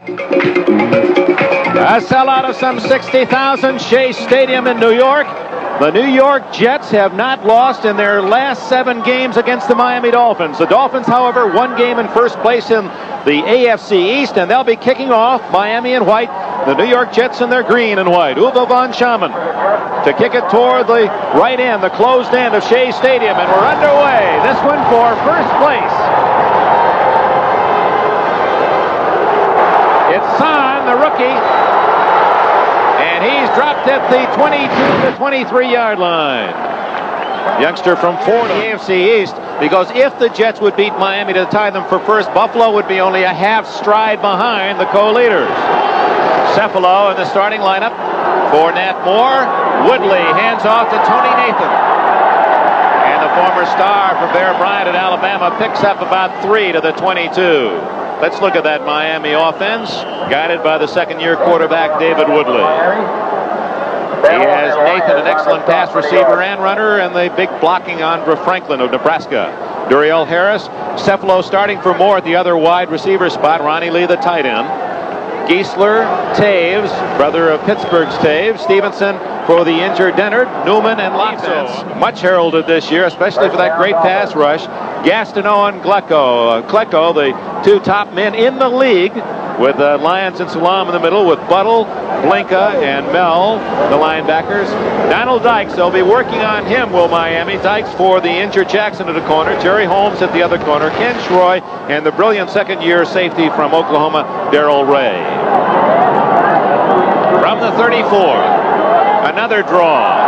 A sellout of some 60,000, Shea Stadium in New York. The New York Jets have not lost in their last 7 games against the Miami Dolphins. The Dolphins, however, 1 game in first place in the AFC East, and they'll be kicking off Miami in white, the New York Jets in their green and white. Uwe von Schamann to kick it toward the right end, the closed end of Shea Stadium, and we're underway. This one for first place. It's Son, the rookie, and he's dropped at the 22 to 23-yard line. Youngster from Florida, AFC East, because if the Jets would beat Miami to tie them for first, Buffalo would be only a half stride behind the co-leaders. Cephalo in the starting lineup for Nat Moore. Woodley hands off to Tony Nathan. And the former star from Bear Bryant at Alabama picks up about 3 to the 22. Let's look at that Miami offense, guided by the second-year quarterback, David Woodley. He has Nathan, an excellent pass receiver and runner, and the big blocking Andra Franklin of Nebraska. Duriel Harris, Cephalo starting for Moore at the other wide receiver spot. Ronnie Lee, the tight end. Geisler, Taves, brother of Pittsburgh's Taves. Stevenson for the injured Dennard, Newman, and Lotso. Much heralded this year, especially for that great pass rush. Gastineau and Glecko. Glecko, the 2 top men in the league, with Lyons and Salam in the middle, with Buttle, Blinka, and Mel, the linebackers. Donald Dykes, they'll be working on him, will Miami. Dykes for the injured Jackson at the corner. Jerry Holmes at the other corner. Ken Schroy, and the brilliant second-year safety from Oklahoma, Darrell Ray. From the 34, another draw.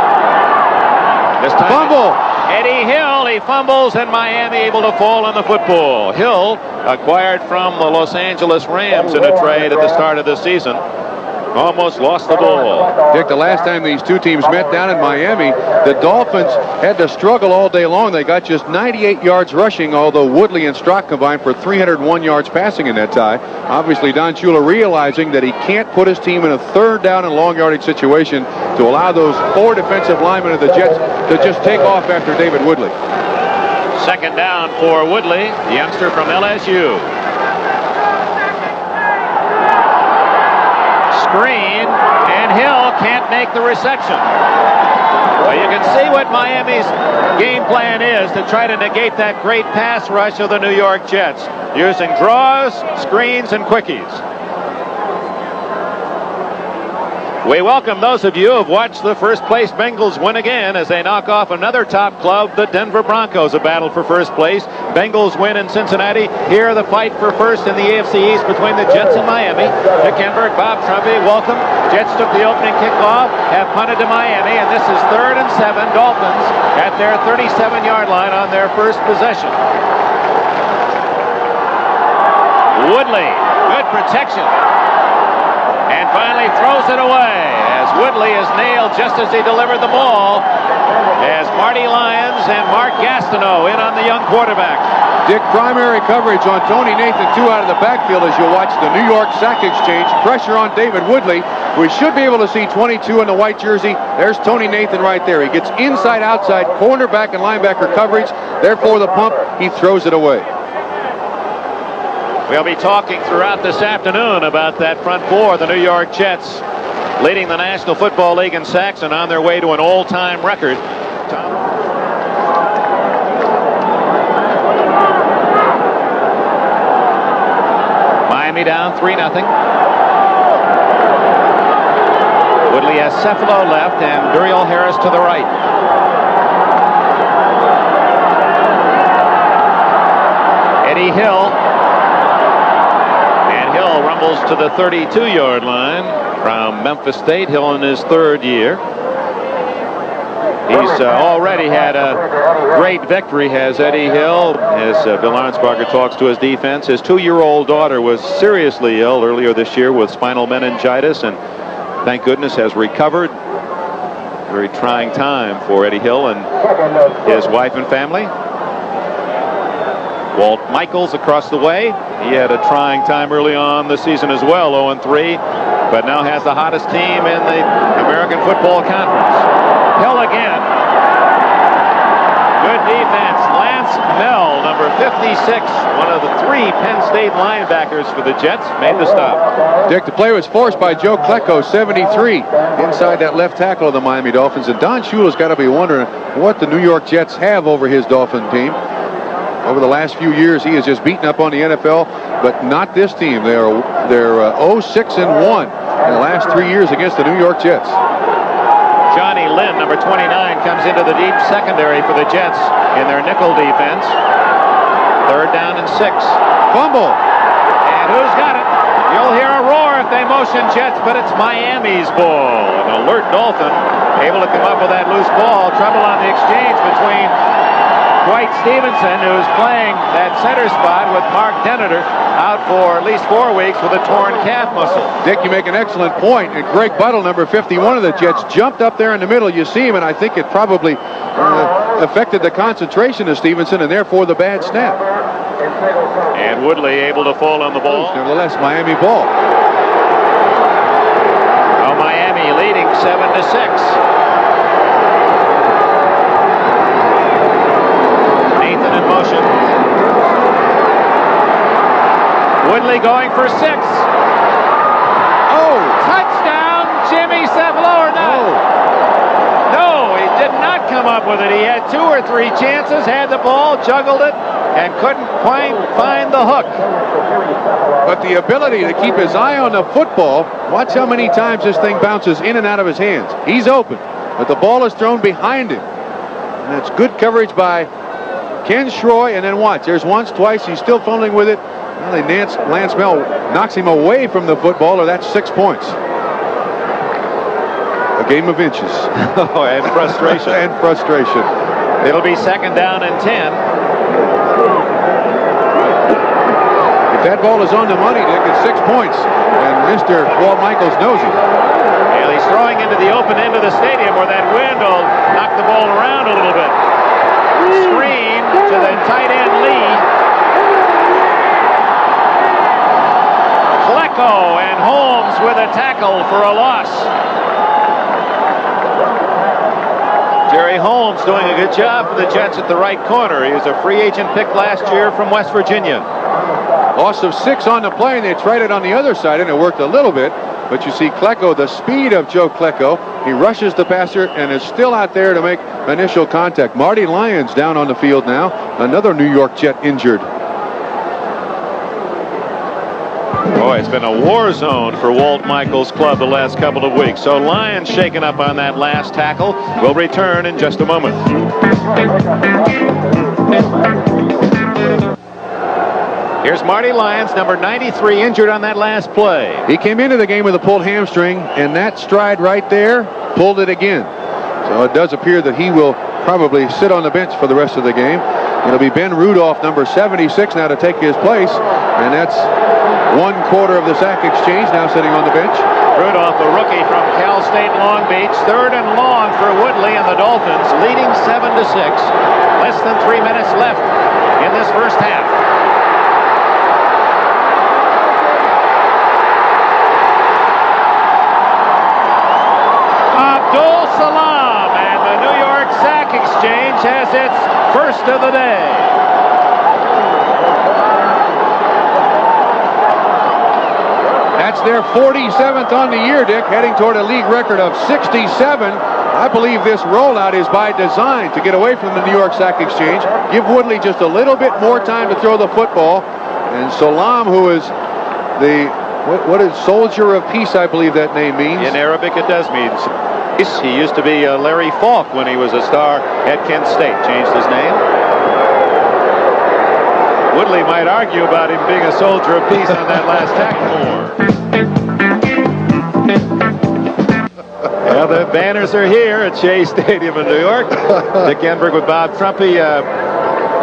This time, Fumble! Eddie Hill, he fumbles, and Miami able to fall on the football. Hill, acquired from the Los Angeles Rams in a trade at the start of the season, almost lost the ball. Dick, the last time these two teams met down in Miami, the Dolphins had to struggle all day long. They got just 98 yards rushing, although Woodley and Strock combined for 301 yards passing in that tie. Obviously, Don Shula realizing that he can't put his team in a third down and long yardage situation to allow those 4 defensive linemen of the Jets to just take off after David Woodley. Second down for Woodley, the youngster from LSU. Screen, and Hill can't make the reception. Well, you can see what Miami's game plan is to try to negate that great pass rush of the New York Jets, using draws, screens, and quickies. We welcome those of you who have watched the first-place Bengals win again as they knock off another top club, the Denver Broncos, a battle for first place. Bengals win in Cincinnati. Here, the fight for first in the AFC East between the Jets and Miami. Dick Enberg, Bob Trumpy, welcome. Jets took the opening kickoff, have punted to Miami, and this is 3rd and 7. Dolphins at their 37-yard line on their first possession. Woodley, good protection. And finally throws it away as Woodley is nailed just as he delivered the ball, as Marty Lyons and Mark Gastineau in on the young quarterback. Dick, primary coverage on Tony Nathan, 2 out of the backfield as you'll watch the New York sack exchange. Pressure on David Woodley. We should be able to see 22 in the white jersey. There's Tony Nathan right there. He gets inside, outside, cornerback and linebacker coverage. Therefore the pump, he throws it away. We'll be talking throughout this afternoon about that front four, the New York Jets, leading the National Football League in sacks and on their way to an all-time record. Miami down 3-0. Woodley has Cephalo left and Duriel Harris to the right. Eddie Hill. Hill rumbles to the 32-yard line from Memphis State. Hill in his 3rd year. He's already had a great victory, has Eddie Hill, as Bill Arnsparger talks to his defense. His 2-year-old daughter was seriously ill earlier this year with spinal meningitis, and thank goodness has recovered. Very trying time for Eddie Hill and his wife and family. Walt Michaels across the way. He had a trying time early on the season as well, 0-3, but now has the hottest team in the American Football Conference. Hill again. Good defense. Lance Mell, number 56, one of the 3 Penn State linebackers for the Jets, made the stop. Dick, the play was forced by Joe Klecko, 73, inside that left tackle of the Miami Dolphins. And Don Shula's got to be wondering what the New York Jets have over his Dolphin team. Over the last few years, he has just beaten up on the NFL, but not this team. They're 0-6-1 in the last 3 years against the New York Jets. Johnny Lynn, number 29, comes into the deep secondary for the Jets in their nickel defense. 3rd down and 6. Fumble. And who's got it? You'll hear a roar if they motion Jets, but it's Miami's ball. An alert Dolphin able to come up with that loose ball. Trouble on the exchange between Dwight Stevenson, who's playing that center spot, with Mark Denator out for at least 4 weeks with a torn calf muscle. Dick, you make an excellent point. And Greg Buttle, number 51 of the Jets, jumped up there in the middle. You see him, and I think it probably affected the concentration of Stevenson, and therefore the bad snap. And Woodley able to fall on the ball. Nevertheless, Miami ball. Well, Miami leading 7-6. Nathan in motion. Woodley going for 6. Oh! Touchdown, Jimmy Savile. No, he did not come up with it. He had 2 or 3 chances, had the ball, juggled it, and couldn't find the hook. But the ability to keep his eye on the football, watch how many times this thing bounces in and out of his hands. He's open, but the ball is thrown behind him. And that's good coverage by Ken Schroy, and then watch. There's once, twice, he's still fumbling with it. Well, Lance Mell knocks him away from the football, or that's 6 points. A game of inches. Oh, and frustration. And frustration. It'll be 2nd down and 10. If that ball is on the money, Dick, it's 6 points. And Mr. Walt Michaels knows it. Well, he's throwing into the open end of the stadium where that wind will knock the ball around a little bit. Screen to the tight end Lee. Klecko and Holmes with a tackle for a loss. Jerry Holmes doing a good job for the Jets at the right corner. He was a free agent pick last year from West Virginia. Loss of 6 on the play, and they tried it on the other side, and it worked a little bit. But you see Klecko, the speed of Joe Klecko. He rushes the passer and is still out there to make initial contact. Marty Lyons down on the field now. Another New York Jet injured. Boy, it's been a war zone for Walt Michaels' club the last couple of weeks. So Lyons shaken up on that last tackle. Will return in just a moment. Here's Marty Lyons, number 93, injured on that last play. He came into the game with a pulled hamstring, and that stride right there pulled it again. So it does appear that he will probably sit on the bench for the rest of the game. It'll be Ben Rudolph, number 76, now to take his place, and that's 1/4 of the sack exchange, now sitting on the bench. Rudolph, a rookie from Cal State Long Beach. 3rd and long for Woodley and the Dolphins, leading 7-6. Less than 3 minutes left in this first half. Abdul Salam, and the New York Sack Exchange has its first of the day. That's their 47th on the year, Dick, heading toward a league record of 67. I believe this rollout is by design to get away from the New York Sack Exchange, give Woodley just a little bit more time to throw the football, and Salam, who is the, what is soldier of peace, I believe that name means. In Arabic, it does mean peace. He used to be Larry Falk when he was a star at Kent State. Changed his name. Woodley might argue about him being a soldier of peace on that last tackle. Well, the banners are here at Shea Stadium in New York. Dick Enberg with Bob Trumpy.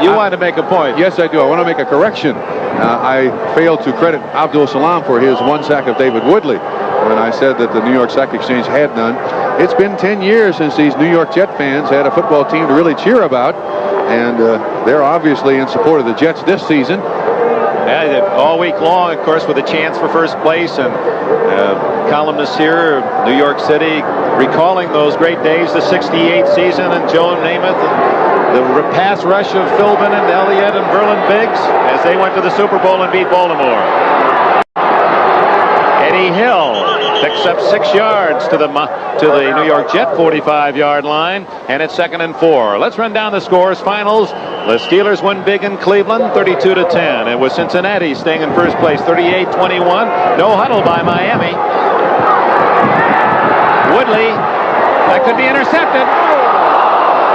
You want to make a point? Yes, I do. I want to make a correction. I failed to credit Abdul Salam for his 1 sack of David Woodley when I said that the New York Sack Exchange had none. It's been 10 years since these New York Jet fans had a football team to really cheer about, and they're obviously in support of the Jets this season. Yeah, all week long, of course, with a chance for first place, and columnists here, New York City, recalling those great days, the '68 season, and Joe Namath, and The pass rush of Philbin and Elliott and Verlin Biggs as they went to the Super Bowl and beat Baltimore. Eddie Hill picks up 6 yards to the New York Jet 45-yard line, and it's 2nd and 4. Let's run down the scores. Finals. The Steelers win big in Cleveland, 32-10. It was Cincinnati staying in first place, 38-21. No huddle by Miami. Woodley, that could be intercepted.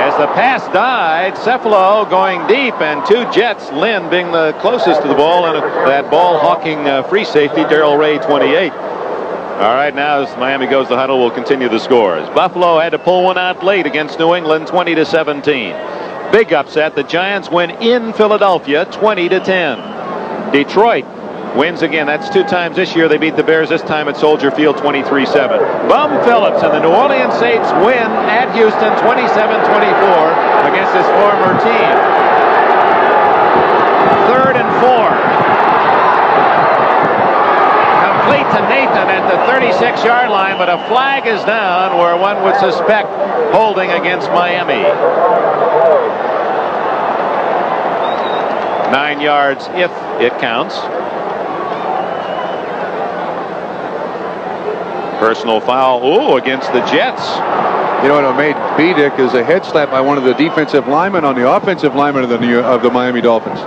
As the pass died, Cephalo going deep, and 2 Jets, Lynn being the closest to the ball, and that ball-hawking free safety, Darrell Ray, 28. All right, now as Miami goes to huddle, we'll continue the scores. Buffalo had to pull one out late against New England, 20-17. Big upset. The Giants win in Philadelphia, 20-10. Detroit wins again. That's 2 times this year. They beat the Bears, this time at Soldier Field, 23-7. Bum Phillips and the New Orleans Saints win at Houston, 27-24 against his former team. 3rd and 4. Complete to Nathan at the 36-yard line, but a flag is down where one would suspect holding against Miami. 9 yards if it counts. Personal foul, against the Jets. You know what it made be, Dick, is a head slap by one of the defensive linemen on the offensive lineman of the Miami Dolphins.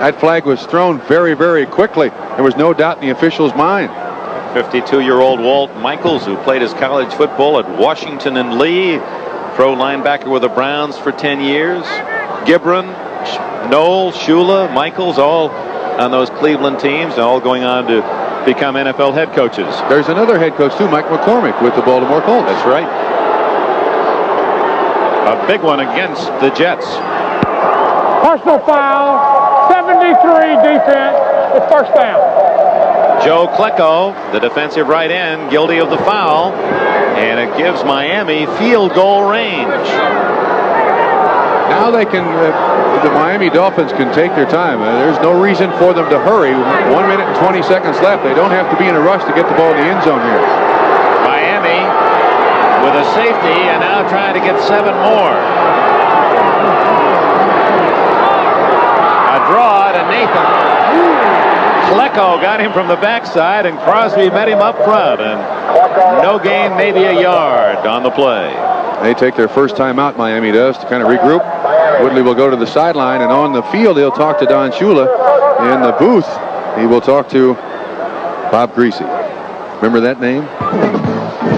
That flag was thrown very, very quickly. There was no doubt in the official's mind. 52-year-old Walt Michaels, who played his college football at Washington and Lee, pro linebacker with the Browns for 10 years. Gibran, Knoll, Shula, Michaels, all on those Cleveland teams, all going on to become NFL head coaches. There's another head coach too, Mike McCormick with the Baltimore Colts. That's right. A big one against the Jets. Personal foul, 73 defense. It's first down. Joe Klecko, the defensive right end, guilty of the foul, and it gives Miami field goal range. Now they can, the Miami Dolphins can take their time. There's no reason for them to hurry. 1 minute and 20 seconds left. They don't have to be in a rush to get the ball in the end zone here. Miami with a safety and now trying to get 7 more. A draw to Nathan. Klecko got him from the backside, and Crosby met him up front, and no gain, maybe a yard on the play. They take their first time out, Miami does, to kind of regroup. Woodley will go to the sideline, and on the field he'll talk to Don Shula. In the booth he will talk to Bob Greasy. Remember that name?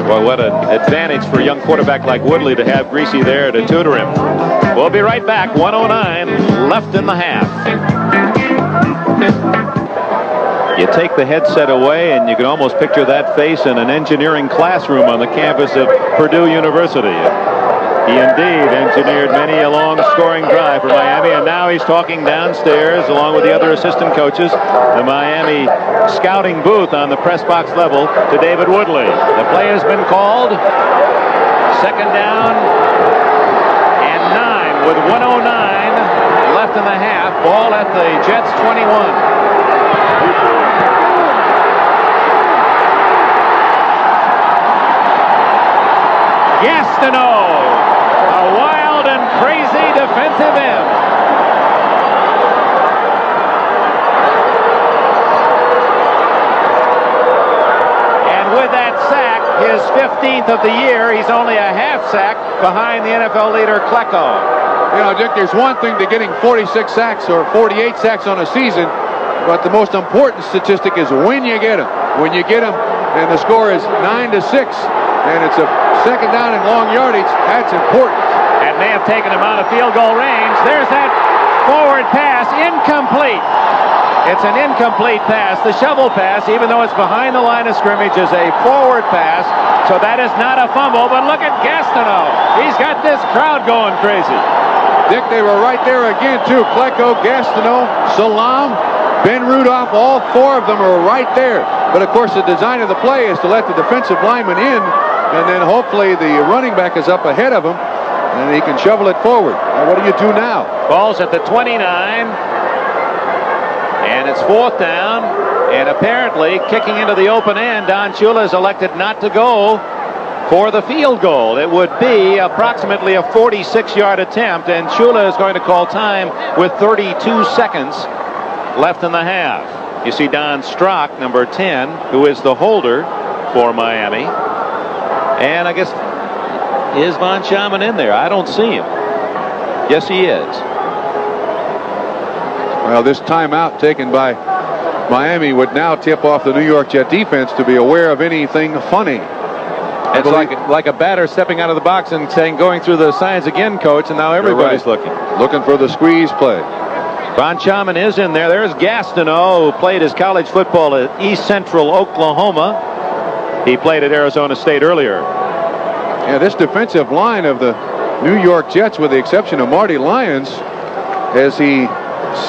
Well, what an advantage for a young quarterback like Woodley to have Greasy there to tutor him. We'll be right back. 1:09 left in the half. You take the headset away and you can almost picture that face in an engineering classroom on the campus of Purdue University. He indeed engineered many a long scoring drive for Miami, and now he's talking downstairs along with the other assistant coaches, the Miami scouting booth on the press box level, to David Woodley. The play has been called. 2nd down and 9 with 1:09 left in the half. Ball at the Jets 21. Gastineau, a wild and crazy defensive end. And with that sack, his 15th of the year, he's only a half sack behind the NFL leader Klecko. You know, Dick, there's one thing to getting 46 sacks or 48 sacks on a season, but the most important statistic is when you get them. When you get them, and the score is 9-6, and it's a 2nd down and long yardage, that's important. And may have taken him out of field goal range. There's that forward pass, incomplete. It's an incomplete pass. The shovel pass, even though it's behind the line of scrimmage, is a forward pass. So that is not a fumble, but look at Gastineau. He's got this crowd going crazy. Dick, they were right there again, too. Klecko, Gastineau, Salam, Ben Rudolph, all 4 of them are right there. But, of course, the design of the play is to let the defensive lineman in, and then hopefully the running back is up ahead of him, and he can shovel it forward. Now, what do you do now? Ball's at the 29, and it's 4th down, and apparently kicking into the open end. Don Shula is elected not to go for the field goal. It would be approximately a 46-yard attempt, and Shula is going to call time with 32 seconds left in the half. You see Don Strock, number 10, who is the holder for Miami. And I guess, is Von Schaman in there? I don't see him. Yes, he is. Well, this timeout taken by Miami would now tip off the New York Jet defense to be aware of anything funny. It's like a batter stepping out of the box and saying, going through the signs again, coach, and now everybody's looking for the squeeze play. Von Schaman is in there. There's Gastineau, who played his college football at East Central Oklahoma. He played at Arizona State earlier. Yeah, this defensive line of the New York Jets, with the exception of Marty Lyons, as he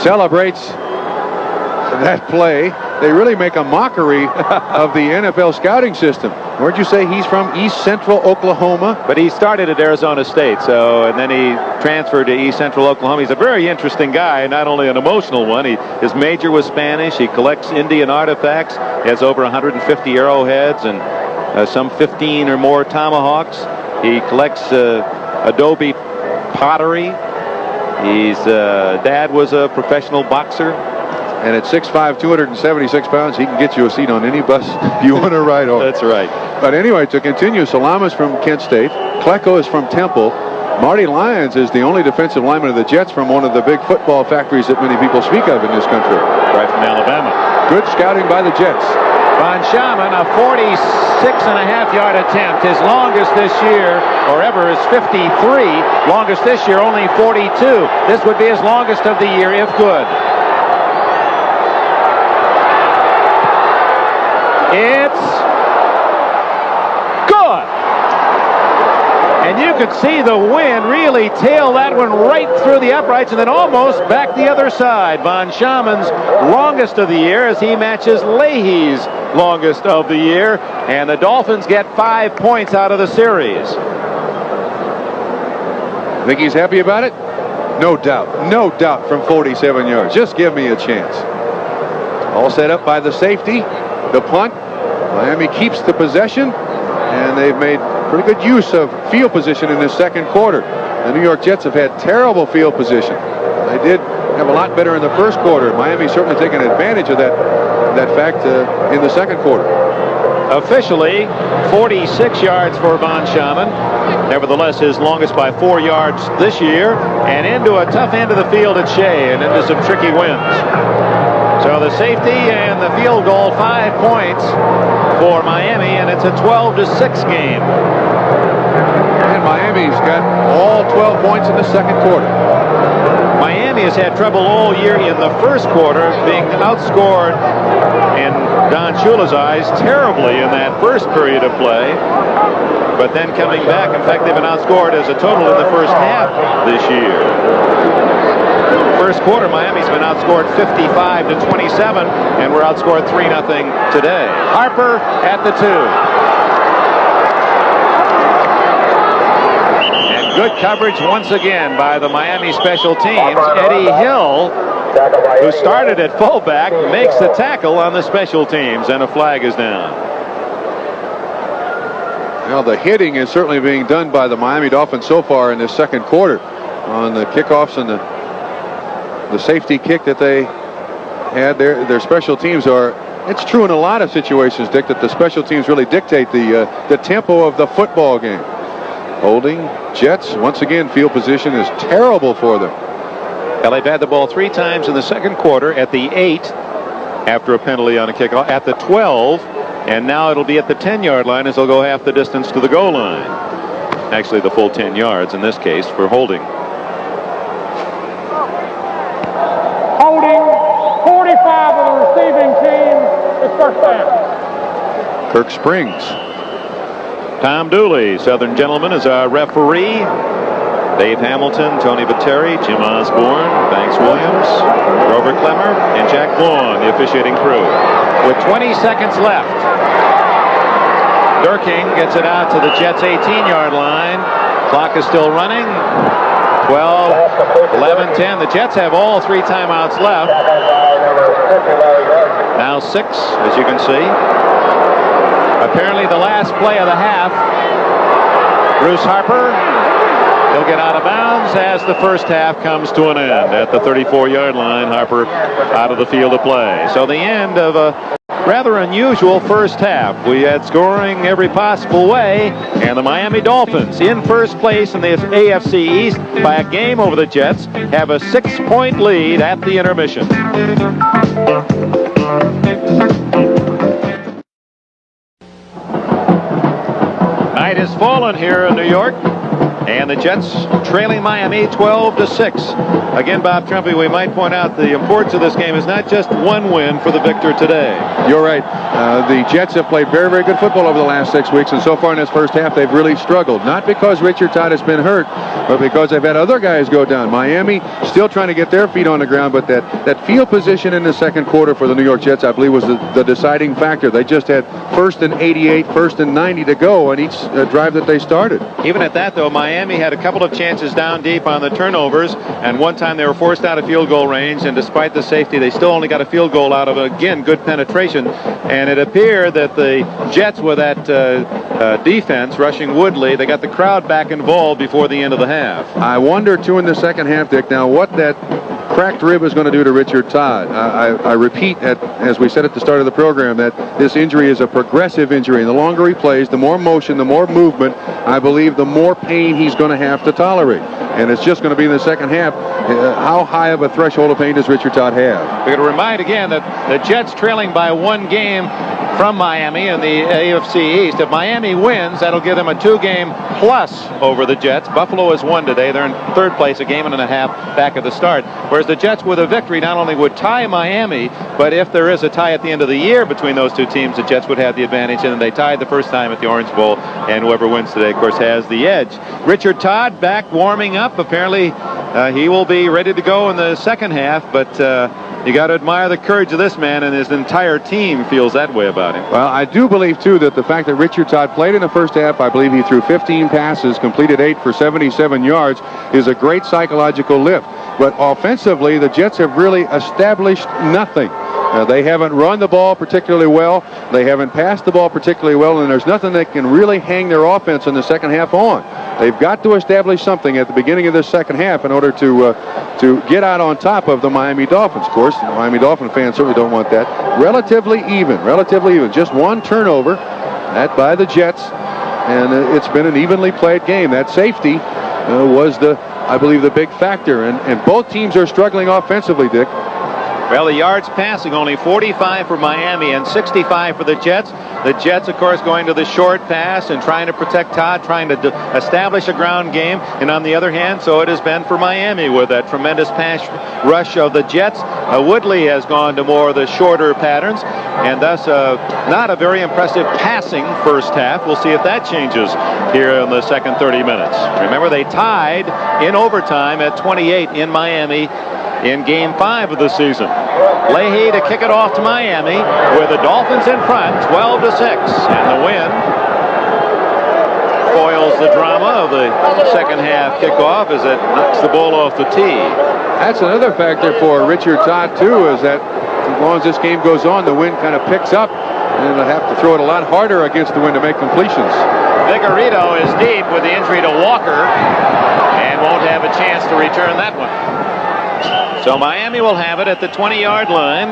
celebrates that play, they really make a mockery of the NFL scouting system. Where'd you say he's from? East Central Oklahoma? But he started at Arizona State, and then he transferred to East Central Oklahoma. He's a very interesting guy, not only an emotional one. His major was Spanish. He collects Indian artifacts. He has over 150 arrowheads and some 15 or more tomahawks. He collects adobe pottery. His dad was a professional boxer. And at 6'5", 276 pounds, he can get you a seat on any bus you want to ride on. That's right. But anyway, to continue, Salama's from Kent State. Klecko is from Temple. Marty Lyons is the only defensive lineman of the Jets from one of the big football factories that many people speak of in this country. Right from Alabama. Good scouting by the Jets. Von Schaman, a 46.5-yard attempt. His longest this year, or ever, is 53. Longest this year, only 42. This would be his longest of the year, if good. It's good. And you could see the wind really tail that one right through the uprights and then almost back the other side. Von Schaman's longest of the year as he matches Leahy's longest of the year. And the Dolphins get 5 points out of the series. Think he's happy about it? No doubt. No doubt from 47 yards. Just give me a chance. All set up by the safety. The punt. Miami keeps the possession, and they've made pretty good use of field position in the second quarter. The New York Jets have had terrible field position. They did have a lot better in the first quarter. Miami's certainly taken advantage of that fact in the second quarter. Officially, 46 yards for Von Schaman. Nevertheless, his longest by 4 yards this year, and into a tough end of the field at Shea and into some tricky winds. So the safety and the field goal, 5 points for Miami, and it's a 12-6 game. And Miami's got all 12 points in the second quarter. Miami has had trouble all year in the first quarter, being outscored in Don Shula's eyes terribly in that first period of play. But then coming back, in fact, they've been outscored as a total in the first half this year. First quarter, Miami's been outscored 55-27, and we're outscored 3-0 today. Harper at the 2. And good coverage once again by the Miami special teams. Eddie Hill, who started at fullback, makes the tackle on the special teams, and a flag is down. Well, the hitting is certainly being done by the Miami Dolphins so far in this second quarter on the kickoffs and the safety kick that they had. Their special teams are, it's true in a lot of situations, Dick, that the special teams really dictate the tempo of the football game. Holding Jets, once again, field position is terrible for them. Well, they've had the ball 3 times in the second quarter, at the 8 after a penalty on a kickoff, at the 12, and now it'll be at the 10-yard line as they'll go half the distance to the goal line. Actually, the full 10 yards in this case for holding. Holding 45 of the receiving team is first down. Kirk Springs. Tom Dooley, Southern Gentleman, is our referee. Dave Hamilton, Tony Viteri, Jim Osborne, Banks Williams, Grover Clemmer, and Jack Vaughn, the officiating crew. With 20 seconds left, Durking gets it out to the Jets' 18-yard line. Clock is still running. 12, 11, 10. The Jets have all 3 timeouts left. Now 6, as you can see. Apparently the last play of the half Bruce Harper, he'll get out of bounds as the first half comes to an end at the 34-yard line. Harper out of the field of play. So the end of a rather unusual first half. We had scoring every possible way, and the Miami Dolphins in first place in the AFC East by a game over the Jets have a 6-point lead at the intermission. Night has fallen here in New York, and the Jets trailing Miami 12-6. Again, Bob Trumpy, we might point out the importance of this game is not just one win for the victor today. You're right. The Jets have played very, very good football over the last 6 weeks, and so far in this first half, they've really struggled. Not because Richard Todd has been hurt, but because they've had other guys go down. Miami still trying to get their feet on the ground, but that field position in the second quarter for the New York Jets, I believe, was the deciding factor. They just had 1st and 88, 1st and 90 to go on each drive that they started. Even at that, though, Miami had a couple of chances down deep on the turnovers, and one time they were forced out of field goal range, and despite the safety, they still only got a field goal out of, again, good penetration. And it appeared that the Jets, with that defense rushing Woodley, they got the crowd back involved before the end of the half. I wonder, too, in the second half, Dick, now what that cracked rib is going to do to Richard Todd. I repeat, as we said at the start of the program, that this injury is a progressive injury, and the longer he plays, the more motion, the more movement, I believe, the more pain he's going to have to tolerate. And it's just going to be in the second half. How high of a threshold of pain does Richard Todd have? We're going to remind again that the Jets trailing by 1 game from Miami in the AFC East. If Miami wins, that'll give them a 2-game plus over the Jets. Buffalo has won today. They're in 3rd place, a game and a half back at the start. Whereas the Jets, with a victory, not only would tie Miami, but if there is a tie at the end of the year between those two teams, the Jets would have the advantage. And they tied the first time at the Orange Bowl, and whoever wins today, of course, has the edge. Richard Todd back warming up. Apparently, he will be ready to go in the second half, but you got to admire the courage of this man, and his entire team feels that way about him. Well, I do believe, too, that the fact that Richard Todd played in the first half, I believe he threw 15 passes, completed 8 for 77 yards, is a great psychological lift. But offensively, the Jets have really established nothing. They haven't run the ball particularly well. They haven't passed the ball particularly well, and there's nothing that can really hang their offense in the second half on. They've got to establish something at the beginning of this second half in order to get out on top of the Miami Dolphins. Of course, the Miami Dolphin fans certainly don't want that. Relatively even. Just 1 turnover, that by the Jets, and it's been an evenly played game. That safety was I believe, the big factor, and both teams are struggling offensively, Dick. Well, the yards passing, only 45 for Miami and 65 for the Jets. The Jets, of course, going to the short pass and trying to protect Todd, trying to establish a ground game. And on the other hand, so it has been for Miami with that tremendous pass rush of the Jets. Woodley has gone to more of the shorter patterns, and thus not a very impressive passing first half. We'll see if that changes here in the second 30 minutes. Remember, they tied in overtime at 28 in Miami in Game 5 of the season. Leahy to kick it off to Miami with the Dolphins in front, 12-6, and the win foils the drama of the second half kickoff as it knocks the ball off the tee. That's another factor for Richard Todd, too, is that as long as this game goes on, the wind kind of picks up, and they'll have to throw it a lot harder against the wind to make completions. Vigorito is deep with the injury to Walker and won't have a chance to return that one. So Miami will have it at the 20-yard line,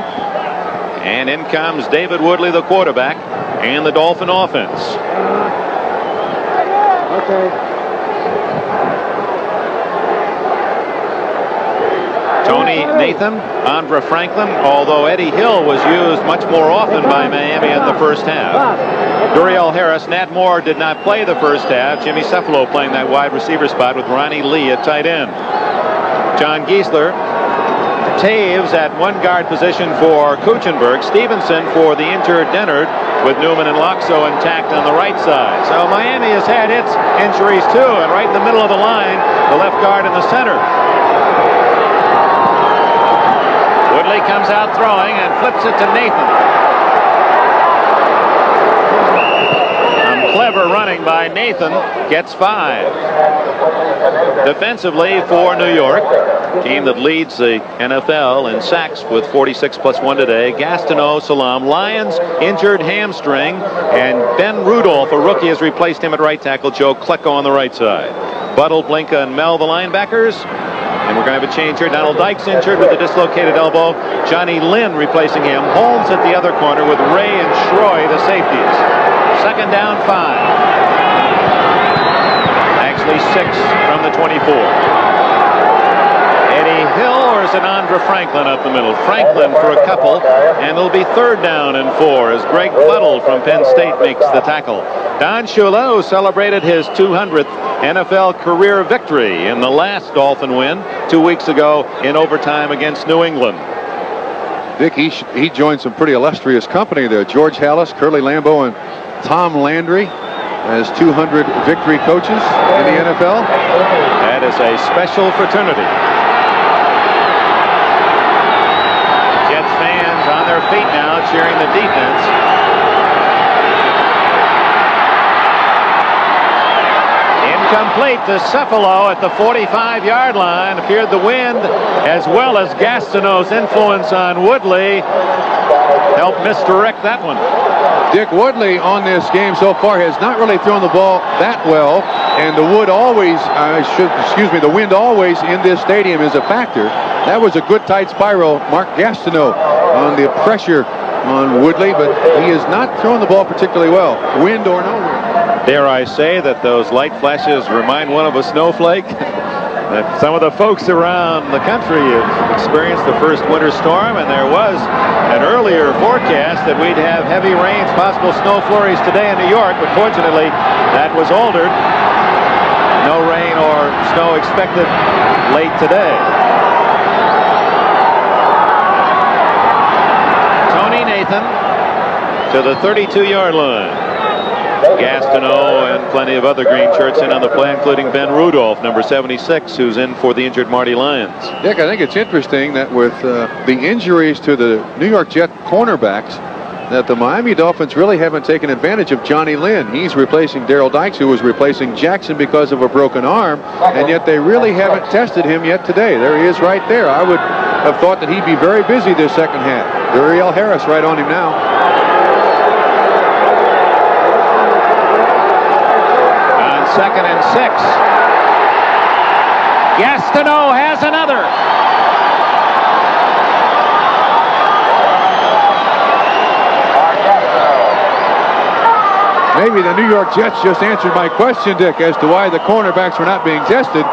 and in comes David Woodley, the quarterback, and the Dolphin offense. Tony Nathan, Andra Franklin, although Eddie Hill was used much more often by Miami in the first half. Duriel Harris, Nat Moore did not play the first half. Jimmy Cephalo playing that wide receiver spot with Ronnie Lee at tight end. John Giesler, Taves at 1 guard position for Kuchenberg, Stevenson for the injured Dennard, with Newman and Loxo intact on the right side. So Miami has had its injuries too, and right in the middle of the line, the left guard in the center. Woodley comes out throwing and flips it to Nathan. clever running by Nathan gets 5. Defensively for New York, team that leads the NFL in sacks with 46 plus 1 today. Gastineau, Salam. Lions injured hamstring, and Ben Rudolph, a rookie, has replaced him at right tackle. Joe Klecko on the right side. Buttle, Blinka, and Mel, the linebackers. And we're going to have a change here. Donald Dykes injured with a dislocated elbow. Johnny Lynn replacing him. Holmes at the other corner with Ray and Schroy, the safeties. Second down, 5. Actually 6 from the 24. Eddie Hill, or is it Andra Franklin up the middle? Franklin for a couple, and it'll be third down and 4 as Greg Buttle from Penn State makes the tackle. Don Shula, who celebrated his 200th NFL career victory in the last Dolphin win 2 weeks ago in overtime against New England. Dick, he joined some pretty illustrious company there. George Hallis, Curly Lambeau, and Tom Landry as 200 victory coaches in the NFL. That is a special fraternity. Jets fans on their feet now cheering the defense. Incomplete to Cephalo at the 45-yard line. Appeared the wind as well as Gastineau's influence on Woodley helped misdirect that one. Dick, Woodley on this game so far has not really thrown the ball that well, and the wind always in this stadium is a factor. That was a good tight spiral. Mark Gastineau on the pressure on Woodley, but he has not thrown the ball particularly well, wind or no wind. Dare I say that those light flashes remind one of a snowflake? That some of the folks around the country have experienced the first winter storm, and there was an earlier forecast that we'd have heavy rains, possible snow flurries today in New York, but fortunately that was altered. No rain or snow expected late today. Tony Nathan to the 32-yard line. Gastineau and plenty of other green shirts in on the play, including Ben Rudolph, number 76, who's in for the injured Marty Lyons. Dick, I think it's interesting that with the injuries to the New York Jet cornerbacks, that the Miami Dolphins really haven't taken advantage of Johnny Lynn. He's replacing Daryl Dykes, who was replacing Jackson because of a broken arm, and yet they really haven't tested him yet today. There he is right there. I would have thought that he'd be very busy this second half. Duriel Harris right on him now. Second and 6. Gastineau has another. Maybe the New York Jets just answered my question, Dick, as to why the cornerbacks were not being tested.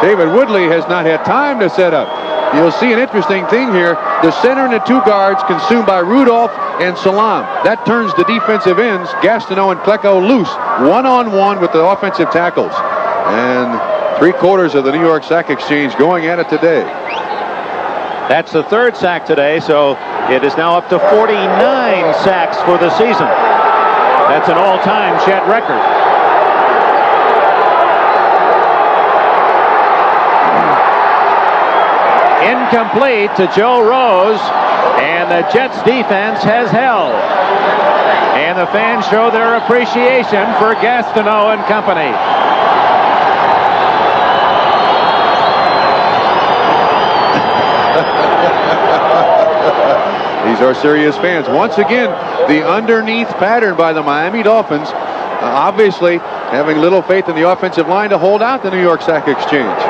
David Woodley has not had time to set up. You'll see an interesting thing here. The center and the 2 guards consumed by Rudolph and Salam. That turns the defensive ends, Gastineau and Klecko, loose, one-on-one with the offensive tackles. And 3/4 of the New York sack exchange going at it today. That's the 3rd sack today, so it is now up to 49 sacks for the season. That's an all-time Jet record. Incomplete to Joe Rose, and the Jets defense has held. And the fans show their appreciation for Gastineau and company. These are serious fans. Once again, the underneath pattern by the Miami Dolphins, obviously having little faith in the offensive line to hold out the New York sack exchange.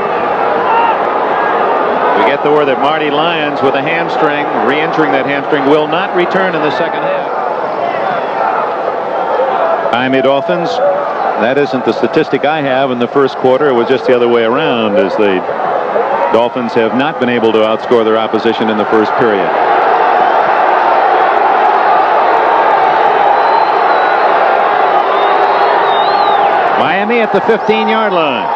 We get the word that Marty Lyons with a hamstring, re-injuring that hamstring, will not return in the second half. Miami Dolphins, that isn't the statistic I have in the first quarter. It was just the other way around, as the Dolphins have not been able to outscore their opposition in the first period. Miami at the 15-yard line.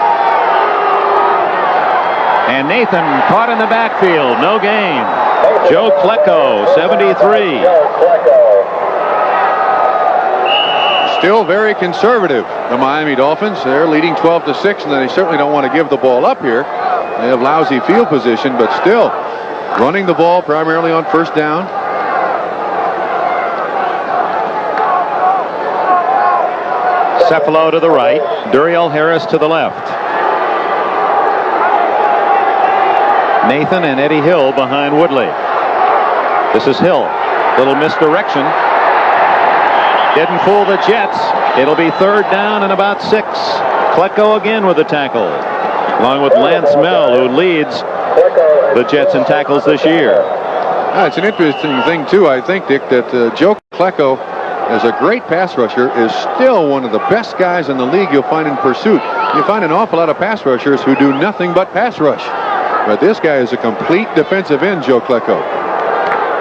And Nathan caught in the backfield. No gain. Joe Klecko, 73. Still very conservative, the Miami Dolphins. They're leading 12-6, and they certainly don't want to give the ball up here. They have lousy field position, but still running the ball primarily on first down. Cephalo to the right. Duriel Harris to the left. Nathan and Eddie Hill behind Woodley. This is Hill. Little misdirection. Didn't fool the Jets. It'll be third down and about 6. Klecko again with the tackle, along with Lance Mell, who leads the Jets in tackles this year. It's an interesting thing, too, I think, Dick, that Joe Klecko, as a great pass rusher, is still one of the best guys in the league you'll find in pursuit. You find an awful lot of pass rushers who do nothing but pass rush. But this guy is a complete defensive end, Joe Klecko.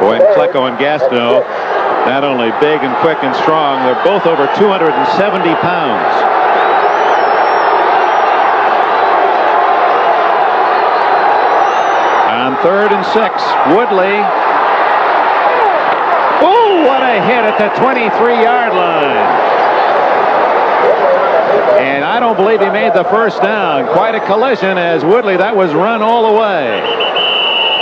Boy, Klecko and Gastineau, not only big and quick and strong, they're both over 270 pounds. On 3rd and 6, Woodley. Oh, what a hit at the 23-yard line. And I don't believe he made the first down. Quite a collision as Woodley, that was run all the way.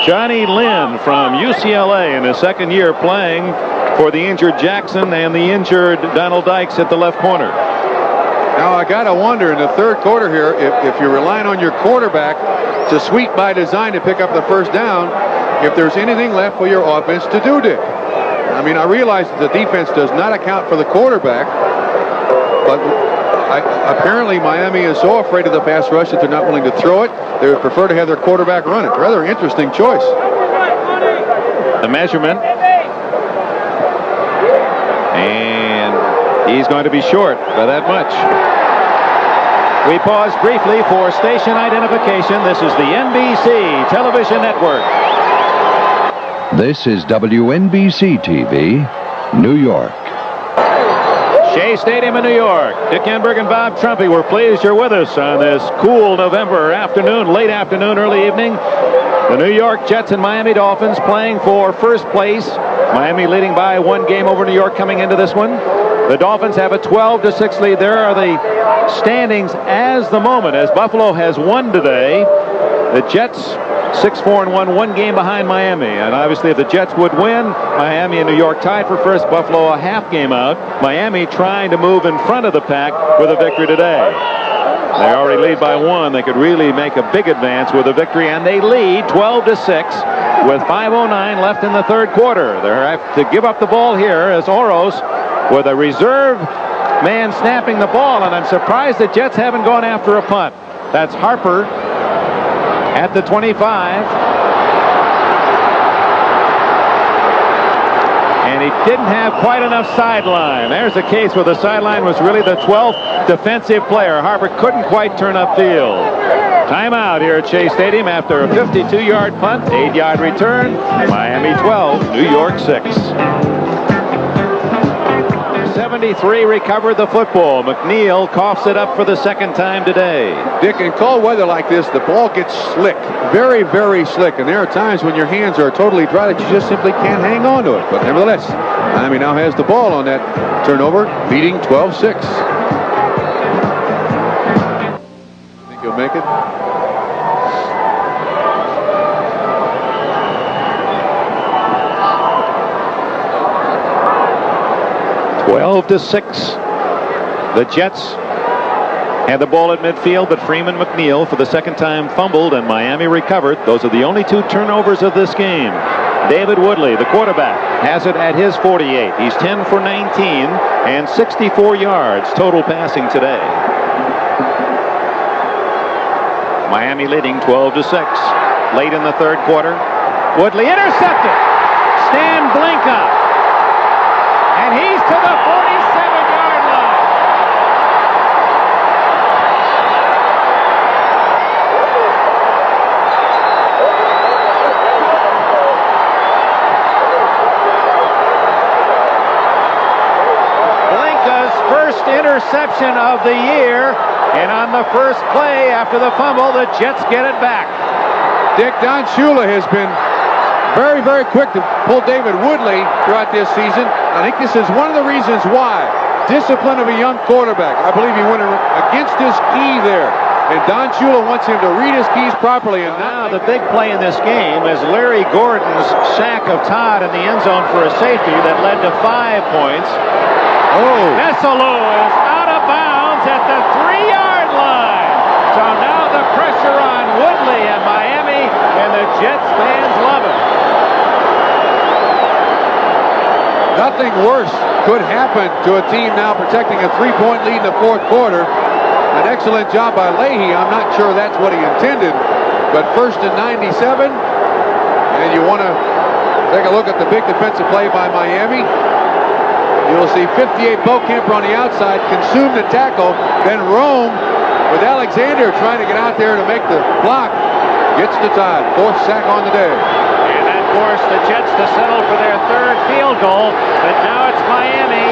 Johnny Lynn from UCLA in his second year playing for the injured Jackson and the injured Donald Dykes at the left corner. Now, I got to wonder in the third quarter here, if you're relying on your quarterback to sweep by design to pick up the first down, if there's anything left for your offense to do, Dick. I mean, I realize that the defense does not account for the quarterback, but apparently Miami is so afraid of the pass rush that they're not willing to throw it. They would prefer to have their quarterback run it. Rather interesting choice. The measurement. And he's going to be short by that much. We pause briefly for station identification. This is the NBC Television Network. This is WNBC TV, New York. Shea Stadium in New York. Dick Enberg and Bob Trumpy, we're pleased you're with us on this cool November afternoon, late afternoon, early evening. The New York Jets and Miami Dolphins playing for first place. Miami leading by 1 game over New York coming into this one. The Dolphins have a 12-6 lead. There are the standings as the moment, as Buffalo has won today. The Jets 6-4-1, 1 game behind Miami. And obviously if the Jets would win, Miami and New York tied for first, Buffalo a half game out. Miami trying to move in front of the pack with a victory today. They already lead by 1. They could really make a big advance with a victory, and they lead 12-6 with 5:09 left in the third quarter. They have to give up the ball here as Oros with a reserve man snapping the ball, and I'm surprised the Jets haven't gone after a punt. That's Harper at the 25. And he didn't have quite enough sideline. There's a case where the sideline was really the 12th defensive player. Harper couldn't quite turn upfield. Timeout here at Shea Stadium after a 52-yard punt, 8-yard return. Miami 12, New York 6. 73 recovered the football. McNeil coughs it up for the second time today. Dick, in cold weather like this, the ball gets slick. Very, very slick. And there are times when your hands are totally dry that you just simply can't hang on to it. But nevertheless, Miami now has the ball on that turnover, leading 12-6. Think he'll make it? 12-6. The Jets had the ball at midfield, but Freeman McNeil for the second time fumbled, and Miami recovered. Those are the only 2 turnovers of this game. David Woodley, the quarterback, has it at his 48. He's 10 for 19 and 64 yards total passing today. Miami leading 12-6. Late in the third quarter. Woodley intercepted. Stan Blinka. And he's to the 47-yard line. Blinka's first interception of the year. And on the first play after the fumble, the Jets get it back. Dick, Don Shula has been very, very quick to pull David Woodley throughout this season. I think this is one of the reasons why. Discipline of a young quarterback. I believe he went against his key there. And Don Shula wants him to read his keys properly. And now the big play in this game is Larry Gordon's sack of Todd in the end zone for a safety that led to 5 points. Oh. Messalo is out of bounds. at the 3-yard line. So now the pressure on Woodley and Miami, and the Jets fans love it. Nothing worse could happen to a team now protecting a 3-point lead in the fourth quarter. An excellent job by Leahy. I'm not sure that's what he intended, but first and 97, and you want to take a look at the big defensive play by Miami. You'll see 58 Beaucamper on the outside, consume the tackle, then Rome with Alexander trying to get out there to make the block. Gets the tie. Fourth sack on the day. And that forced the Jets to settle for their third field goal, but now it's Miami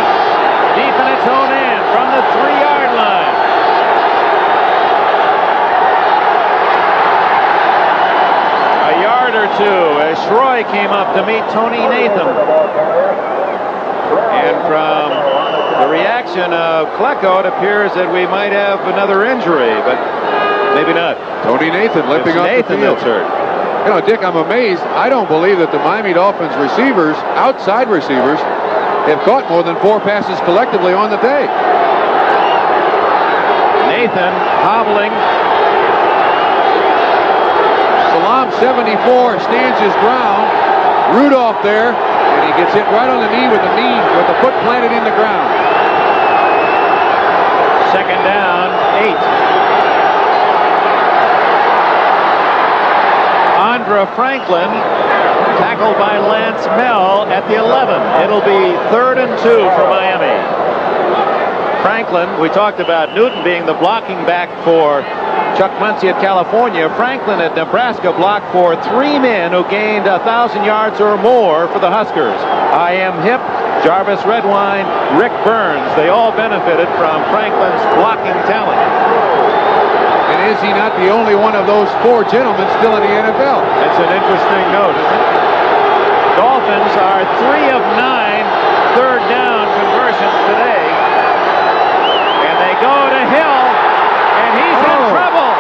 deep in its own end from the 3-yard line. A yard or two as Shroy came up to meet Tony Nathan. And from the reaction of Klecko, it appears that we might have another injury, but maybe not. Tony Nathan limping off the field. That's hurt. You know, Dick, I'm amazed. I don't believe that the Miami Dolphins receivers, outside receivers, have caught more than 4 passes collectively on the day. Nathan hobbling. Salam 74 stands his ground. Rudolph there, and he gets hit right on the knee with the foot planted in the ground. Second down, 8. Andra Franklin tackled by Lance Mell at the 11. It'll be 3rd and 2 for Miami. Franklin, we talked about Newton being the blocking back for Chuck Muncie at California. Franklin at Nebraska blocked for 3 men who gained 1,000 yards or more for the Huskers. I.M. Hip, Jarvis Redwine, Rick Burns. They all benefited from Franklin's blocking talent. And is he not the only one of those 4 gentlemen still in the NFL? It's an interesting note, isn't it? Dolphins are 3 of 9 third down conversions today. And they go to Hill, and he's in trouble.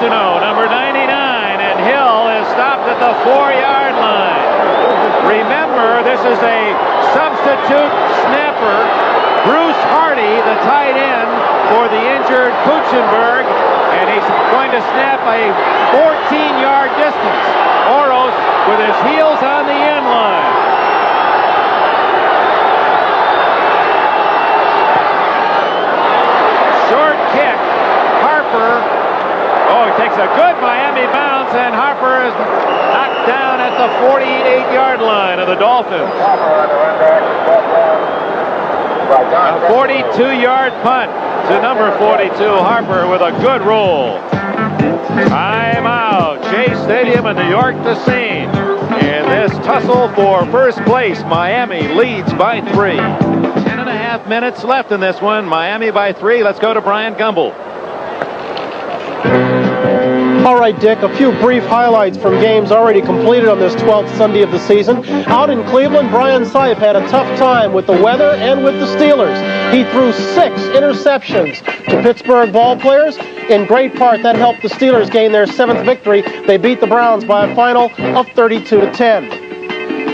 Number 99, and Hill is stopped at the 4-yard line. Remember, this is a substitute snapper, Bruce Hardy, the tight end for the injured Kuchenberg, and he's going to snap a 14-yard distance. Oros with his heels on the end line. Short kick, Harper. Oh, he takes a good Miami bounce, and Harper is knocked down at the 48-yard line of the Dolphins. A 42-yard punt to number 42, Harper, with a good roll. Time out. Shea Stadium in New York, the scene. In this tussle for first place, Miami leads by 3. 10.5 minutes left in this one. Miami by 3. Let's go to Brian Gumbel. All right, Dick, a few brief highlights from games already completed on this 12th Sunday of the season. Out in Cleveland, Brian Sipe had a tough time with the weather and with the Steelers. He threw 6 interceptions to Pittsburgh ball players. In great part, that helped the Steelers gain their 7th victory. They beat the Browns by a final of 32-10.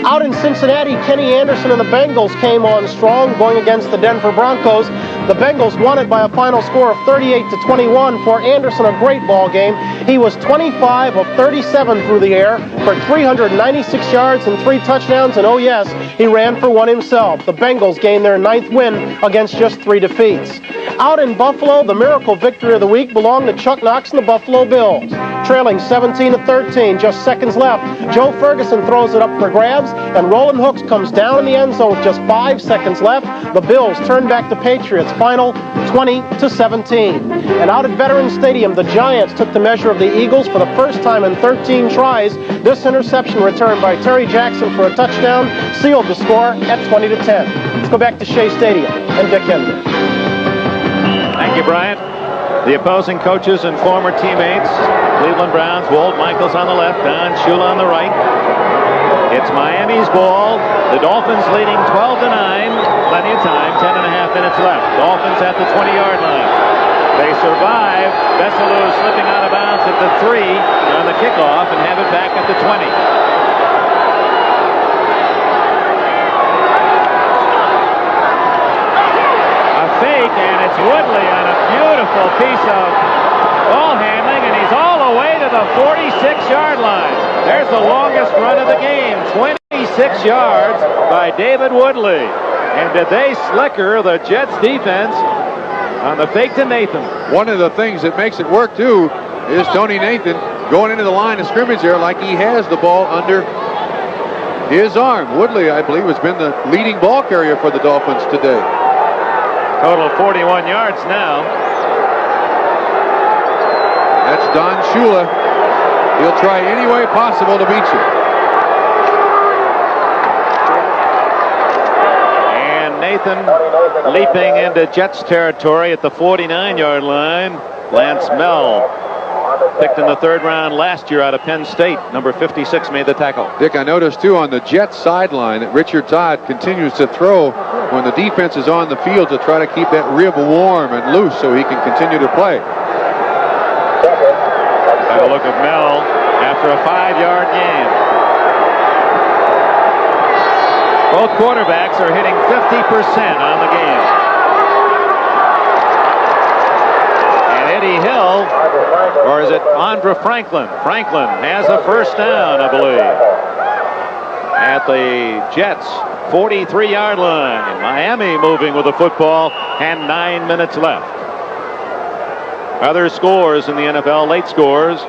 Out in Cincinnati, Kenny Anderson and the Bengals came on strong, going against the Denver Broncos. The Bengals won it by a final score of 38-21. For Anderson, a great ball game. He was 25 of 37 through the air for 396 yards and 3 touchdowns, and oh yes, he ran for one himself. The Bengals gained their 9th win against just 3 defeats. Out in Buffalo, the miracle victory of the week belonged to Chuck Knox and the Buffalo Bills. Trailing 17-13, just seconds left, Joe Ferguson throws it up for grabs, and Roland Hooks comes down in the end zone with just 5 seconds left. The Bills turn back the Patriots, final 20-17. And out at Veterans Stadium, the Giants took the measure of the Eagles for the first time in 13 tries. This interception returned by Terry Jackson for a touchdown sealed the score at 20-10. Let's go back to Shea Stadium and Dick Henry. Thank you, Brian. The opposing coaches and former teammates, Cleveland Browns, Walt Michaels on the left, Don Shula on the right. It's Miami's ball. The Dolphins leading 12-9. Plenty of time. 10.5 minutes left. Dolphins at the 20-yard line. They survive. Bessalou slipping out of bounds at the 3 on the kickoff and have it back at the 20. A fake, and it's Woodley on a beautiful piece of ball handling, and he's all the way to the 46-yard line. There's the longest run of the game. 26 yards by David Woodley. And did they slicker the Jets defense on the fake to Nathan? One of the things that makes it work, too, is Tony Nathan going into the line of scrimmage there like he has the ball under his arm. Woodley, I believe, has been the leading ball carrier for the Dolphins today. Total of 41 yards now. That's Don Shula. He'll try any way possible to beat you. And Nathan leaping into Jets territory at the 49-yard line. Lance Mell, picked in the 3rd round last year out of Penn State. Number 56 made the tackle. Dick, I noticed too on the Jets sideline that Richard Todd continues to throw when the defense is on the field to try to keep that rib warm and loose so he can continue to play. Have a look at Mel after a 5-yard gain. Both quarterbacks are hitting 50% on the game. And Eddie Hill, or is it Andre Franklin? Franklin has a first down, I believe, at the Jets' 43-yard line. Miami moving with the football and 9 minutes left. Other scores in the NFL, late scores.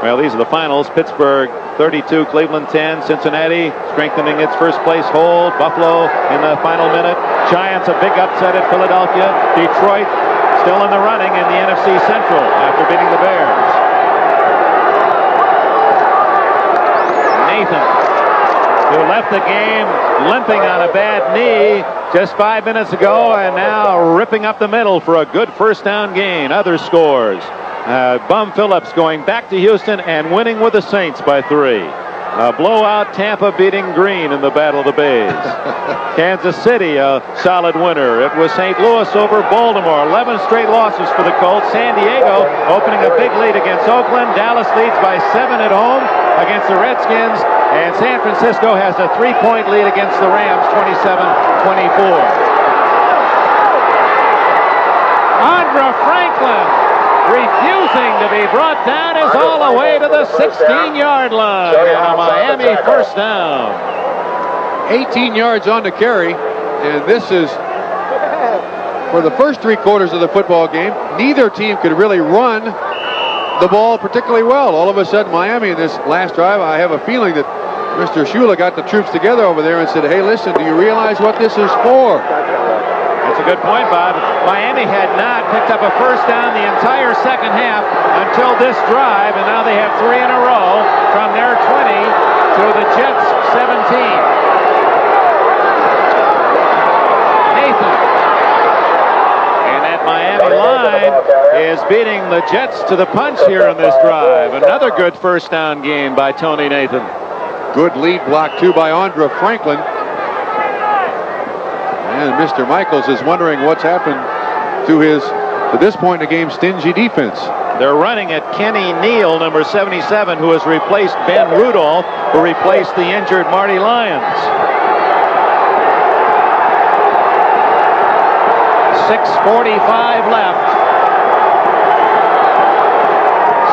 Well, these are the finals. Pittsburgh 32, Cleveland 10, Cincinnati strengthening its first place hold. Buffalo in the final minute. Giants a big upset at Philadelphia. Detroit still in the running in the NFC Central after beating the Bears. Nathan, who left the game limping on a bad knee just 5 minutes ago, and now ripping up the middle for a good first down gain. Other scores. Bum Phillips going back to Houston and winning with the Saints by 3. Blowout Tampa beating Green in the Battle of the Bays. Kansas City a solid winner. It was St. Louis over Baltimore. 11 straight losses for the Colts. San Diego opening a big lead against Oakland. Dallas leads by 7 at home against the Redskins. And San Francisco has a 3-point lead against the Rams, 27-24. Andre Franklin, refusing to be brought down, is all the way to the 16-yard line. And a Miami first down. 18 yards on the carry, and this is for the first 3 quarters of the football game. Neither team could really run the ball particularly well. All of a sudden, Miami in this last drive, I have a feeling that Mr. Shula got the troops together over there and said, hey, listen, do you realize what this is for? That's a good point, Bob. Miami had not picked up a first down the entire second half until this drive, and now they have 3 in a row from their 20 to the Jets' 17. Nathan. And that Miami line is beating the Jets to the punch here on this drive. Another good first down gain by Tony Nathan. Good lead block, too, by Andre Franklin. And Mr. Michaels is wondering what's happened to his, to this point in the game, stingy defense. They're running at Kenny Neal, number 77, who has replaced Ben Rudolph, who replaced the injured Marty Lyons. 6:45 left.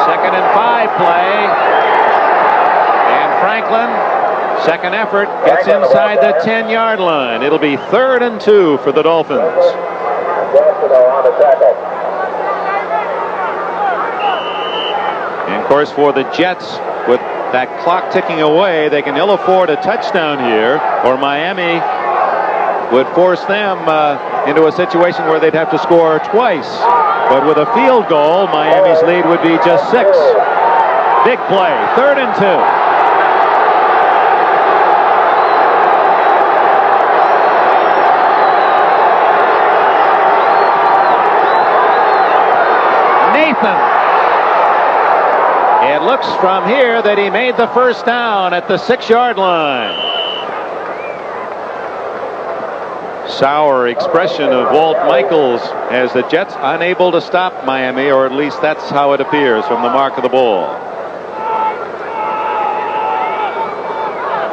2nd and 5 play. Franklin, second effort, gets inside the 10-yard line. It'll be 3rd and 2 for the Dolphins. And of course, for the Jets, with that clock ticking away, they can ill afford a touchdown here, or Miami would force them into a situation where they'd have to score twice. But with a field goal, Miami's lead would be just 6. Big play, 3rd and 2. It looks from here that he made the first down at the 6-yard line. Sour expression of Walt Michaels as the Jets unable to stop Miami, or at least that's how it appears from the mark of the ball.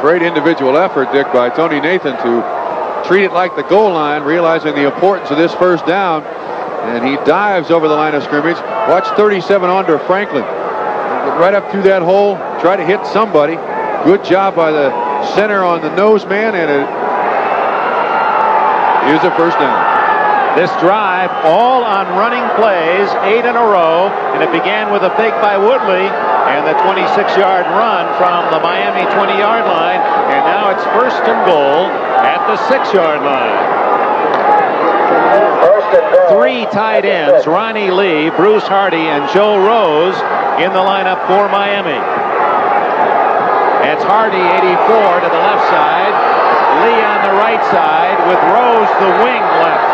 Great individual effort, Dick, by Tony Nathan to treat it like the goal line, realizing the importance of this first down. And he dives over the line of scrimmage. Watch 37 under Franklin. Get right up through that hole, try to hit somebody. Good job by the center on the nose man, and it is a first down. This drive all on running plays, 8 in a row, and it began with a fake by Woodley and the 26-yard run from the Miami 20-yard line, and now it's first and goal at the 6-yard line. 3 tight ends, Ronnie Lee, Bruce Hardy, and Joe Rose in the lineup for Miami. It's Hardy, 84, to the left side, Lee on the right side, with Rose the wing left.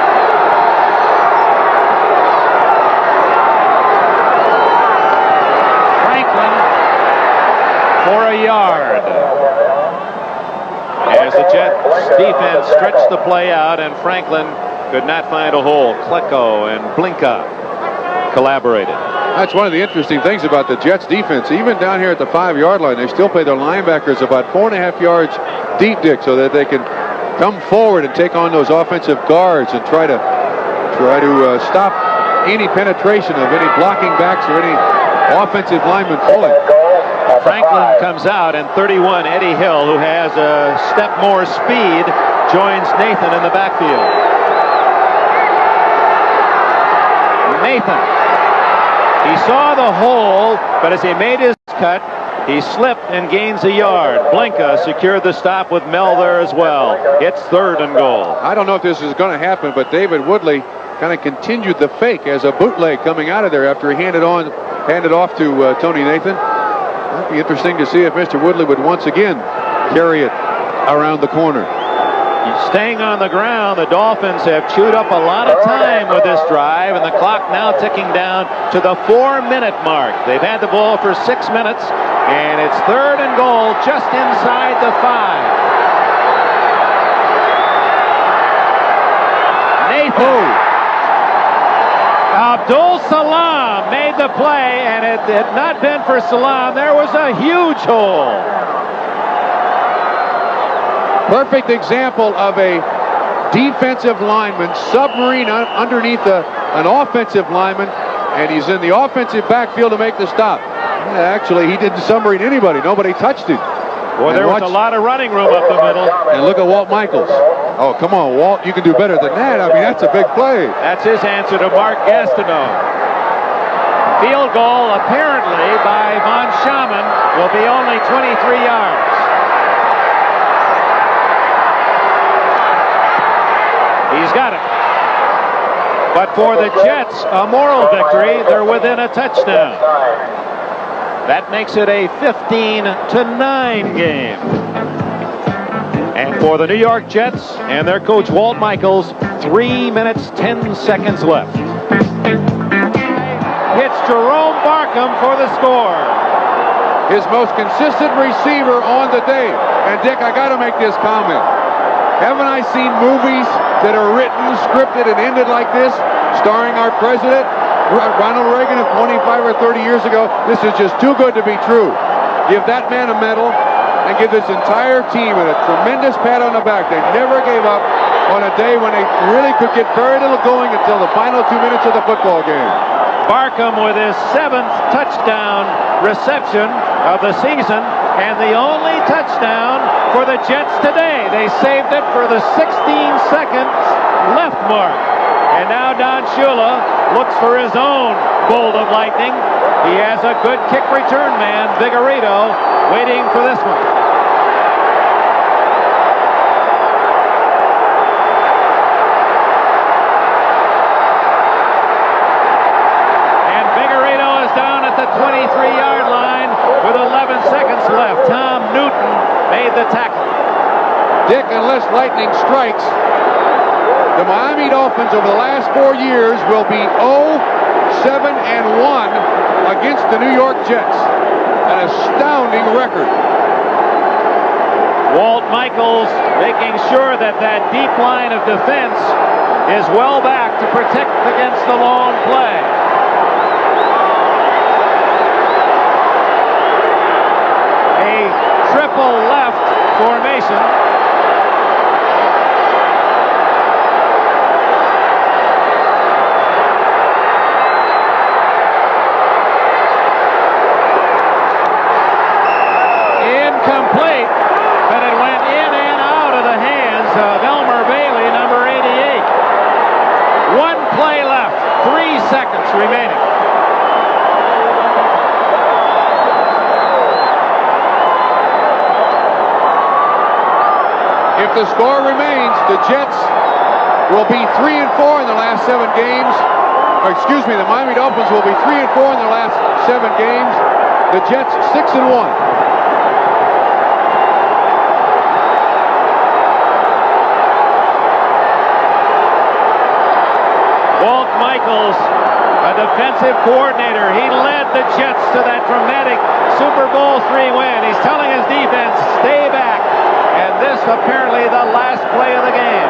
Franklin for a yard. As the Jets defense stretched the play out, and Franklin could not find a hole. Klecko and Blinka collaborated. That's one of the interesting things about the Jets defense. Even down here at the 5-yard line, they still play their linebackers about 4.5 yards deep, Dick, so that they can come forward and take on those offensive guards and try to stop any penetration of any blocking backs or any offensive lineman pulling. Franklin comes out, and 31, Eddie Hill, who has a step more speed, joins Nathan in the backfield. Nathan. He saw the hole, but as he made his cut, he slipped and gains a yard. Blinka secured the stop with Mel there as well. It's third and goal. I don't know if this is going to happen, but David Woodley kind of continued the fake as a bootleg coming out of there after he handed off to Tony Nathan. It'd be interesting to see if Mr. Woodley would once again carry it around the corner. Staying on the ground, the Dolphins have chewed up a lot of time with this drive, and the clock now ticking down to the 4-minute mark. They've had the ball for 6 minutes, and it's third and goal just inside the 5. Nathan. Abdul Salam made the play, and it had not been for Salam, there was a huge hole. Perfect example of a defensive lineman submarine underneath an offensive lineman, and he's in the offensive backfield to make the stop. Actually, he didn't submarine anybody. Nobody touched him. Boy, there was a lot of running room up the middle. And look at Walt Michaels. Oh, come on, Walt. You can do better than that. I mean, that's a big play. That's his answer to Mark Gastineau. Field goal, apparently, by Von Schaman, will be only 23 yards. He's got it. But for the Jets, a moral victory. They're within a touchdown. That makes it a 15-9 game. And for the New York Jets and their coach Walt Michaels, 3 minutes, 10 seconds left. It's Jerome Barkham for the score. His most consistent receiver on the day. And Dick, I got to make this comment. Haven't I seen movies that are written, scripted, and ended like this, starring our president, Ronald Reagan, of 25 or 30 years ago? This is just too good to be true. Give that man a medal and give this entire team a tremendous pat on the back. They never gave up on a day when they really could get very little going until the final 2 minutes of the football game. Barkham with his 7th touchdown reception of the season, and the only touchdown for the Jets today. They saved it for the 16 seconds left mark. And now Don Shula looks for his own bolt of lightning. He has a good kick return man, Vigorito, waiting for this one. And Vigorito is down at the 23-yard line with 11 seconds left. Tom Newton made the tackle. Dick, unless lightning strikes, the Miami Dolphins over the last 4 years will be 0-7-1 against the New York Jets. An astounding record. Walt Michaels making sure that that deep line of defense is well back to protect against the long play. A triple left formation. Incomplete, but it went in and out of the hands of Elmer Bailey, number 88. One play left, 3 seconds remaining. If the score remains, the Jets will be 3-4 in the last 7 games. Or excuse me, the Miami Dolphins will be 3-4 in their last 7 games. The Jets 6-1. Walt Michaels, a defensive coordinator. He led the Jets to that dramatic Super Bowl III win. He's telling his defense, stay back. And this apparently the last play of the game.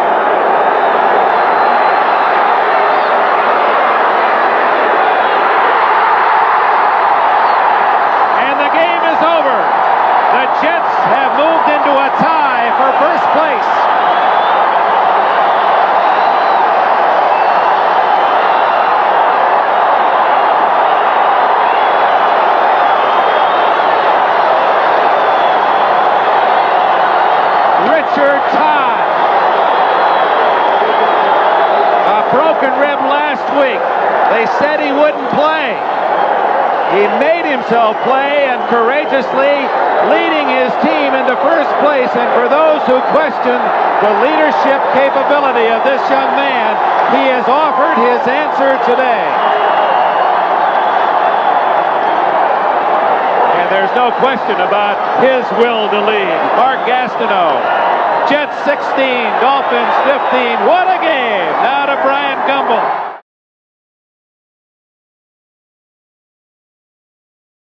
And the game is over. The Jets have moved into a tie for first place. Tie. A broken rib last week. They said he wouldn't play. He made himself play and courageously leading his team into first place. And for those who question the leadership capability of this young man, he has offered his answer today. And there's no question about his will to lead. Mark Gastineau. Jets 16, Dolphins 15. What a game. Now to Brian Gumbel.